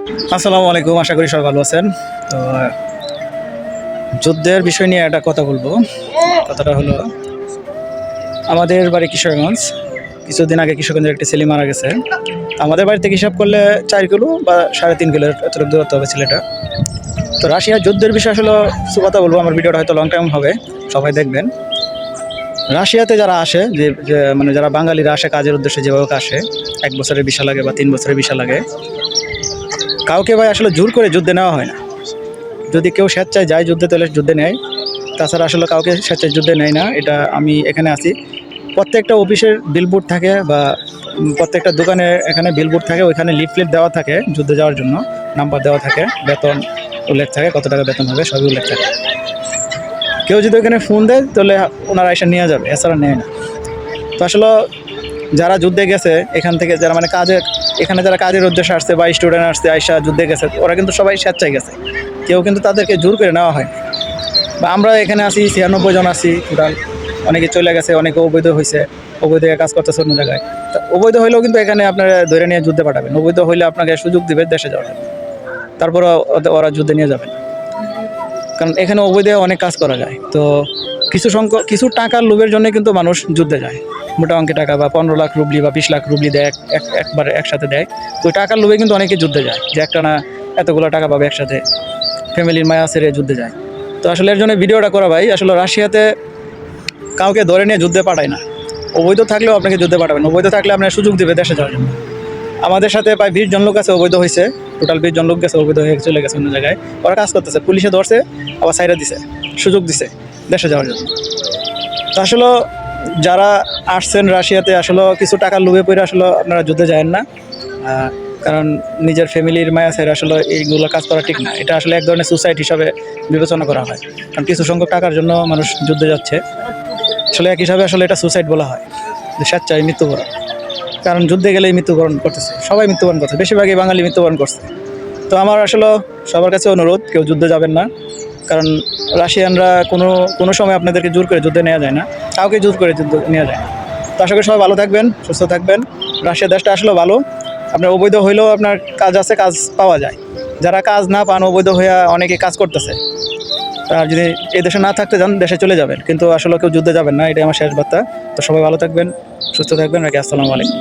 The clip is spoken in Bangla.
আসসালামু আলাইকুম, আশা করি সবাই ভালো আছেন। তো যুদ্ধের বিষয় নিয়ে একটা কথা বলবো। কথাটা হলো, আমাদের বাড়ি কিশোরগঞ্জ। কিছুদিন আগে কিশোরগঞ্জের একটি ছেলে মারা গেছে। আমাদের বাড়ি থেকে হিসাব করলে 4 কিলো বা 3.5 কিলো এতটুকু দূরত্ব হবে ছেলেটা। তো রাশিয়ার যুদ্ধের বিষয় আসলে কিছু কথা বলবো। আমার ভিডিওটা হয়তো লং টাইম হবে, সবাই দেখবেন। রাশিয়াতে যারা আসে, মানে যারা বাঙালিরা আসে কাজের উদ্দেশ্যে, যেভাবে আসে 1 বছরের ভিসা লাগে বা 3 বছরের ভিসা লাগে, কাউকে ভাই আসলে জোর করে যুদ্ধে নেওয়া হয় না। যদি কেউ স্বেচ্ছায় যায় যুদ্ধে, তাহলে যুদ্ধে নেয়। তাছাড়া আসলে কাউকে স্বেচ্ছায় যুদ্ধে নেয় না। এটা আমি এখানে আছি, প্রত্যেকটা অফিসের বিলবোর্ড থাকে বা প্রত্যেকটা দোকানে এখানে বিলবোর্ড থাকে, ওইখানে লিফলেট দেওয়া থাকে যুদ্ধে যাওয়ার জন্য, নাম্বার দেওয়া থাকে, বেতন উল্লেখ থাকে, কত টাকা বেতন হবে সবই উল্লেখ থাকে। কেউ যদি ওইখানে ফোন দেয় তাহলে ওনারা এসে নিয়ে যাবে, এছাড়া নেয় না। তো আসলে যারা যুদ্ধে গেছে এখান থেকে, যারা মানে এখানে যারা কাজের উদ্দেশ্যে আসছে বা স্টুডেন্ট আসছে, আইসা যুদ্ধে গেছে, ওরা কিন্তু সবাই স্বেচ্ছায় গেছে। কেউ কিন্তু তাদেরকে জোর করে নেওয়া হয় বা আমরা এখানে আছি 96 জন আছি টোটাল। অনেকে চলে গেছে, অনেকে অবৈধ হয়েছে, অবৈধ কাজ করতেছে অন্য জায়গায়। তা অবৈধ হইলেও কিন্তু এখানে আপনারা ধরে নিয়ে যুদ্ধে পাঠাবেন। অবৈধ হইলে আপনাকে সুযোগ দিবে দেশে যাওয়ার জন্য, তারপর ওরা যুদ্ধে নিয়ে যাবেন। কারণ এখানে অবৈধ অনেক কাজ করা যায়। তো কিছু টাকার লোভের জন্য কিন্তু মানুষ যুদ্ধে যায়। মোটা অঙ্কের টাকা বা 15 লাখ রুবলি বা 20 লাখ রুবলি দেয়, একবারে একসাথে দেয়। তো ওই টাকার লোভে কিন্তু অনেকে যুদ্ধে যায়, যে একটা না এতগুলো টাকা পাবে একসাথে, ফ্যামিলির মায়া ছেড়ে যুদ্ধে যায়। তো আসলে এর জন্য ভিডিওটা করা ভাই। আসলে রাশিয়াতে কাউকে ধরে নিয়ে যুদ্ধে পাঠায় না। অবৈধ থাকলেও আপনাকে যুদ্ধে পাঠাবেন, অবৈধ থাকলে আপনার সুযোগ দেবে দেশে যাওয়ার জন্য। আমাদের সাথে প্রায় 20 জন লোক আছে অবৈধ হয়েছে, টোটাল 20 জন লোক গেছে অবৈধ হয়ে চলে গেছে অন্য জায়গায়। ওরা কাজ করতেছে, পুলিশে ধরছে, আবার সাইডে দিছে, সুযোগ দিছে দেশে যাওয়ার জন্য। তো আসলে যারা আসছেন রাশিয়াতে, আসলে কিছু টাকার লোভে পড়ে আসলে আপনারা যুদ্ধে যায়েন না। কারণ নিজের ফ্যামিলির মায়া ছেড়ে আসলে এইগুলো কাজ করা ঠিক না। এটা আসলে এক ধরনের সুসাইড হিসাবে বিবেচনা করা হয়। কারণ কিছু সংখ্যক টাকার জন্য মানুষ যুদ্ধে যাচ্ছে, আসলে এক হিসাবে আসলে এটা সুসাইড বলা হয়, যে স্বেচ্ছায় মৃত্যুবরণ। কারণ যুদ্ধে গেলেই মৃত্যুবরণ করতেছে, সবাই মৃত্যুবরণ করছে, বেশিরভাগই বাঙালি মৃত্যুবরণ করছে। তো আমার আসলে সবার কাছে অনুরোধ, কেউ যুদ্ধে যাবেন না। কারণ রাশিয়ানরা কোনো সময় আপনাদেরকে জোর করে যুদ্ধে নেওয়া যায় না, কাউকে জোর করে যুদ্ধ নেওয়া যায় না। তো আশা করি সবাই ভালো থাকবেন, সুস্থ থাকবেন। রাশিয়া দেশটা আসলে ভালো। আপনার অবৈধ হইলেও আপনার কাজ আছে, কাজ পাওয়া যায়। যারা কাজ না পান, অবৈধ হইয়া অনেকে কাজ করতেছে, আর যদি এই দেশে না থাকতে যান দেশে চলে যাবেন, কিন্তু আসলে কেউ যুদ্ধে যাবেন না, এটাই আমার শেষ বার্তা। তো সবাই ভালো থাকবেন, সুস্থ থাকবেন। আসসালামু আলাইকুম।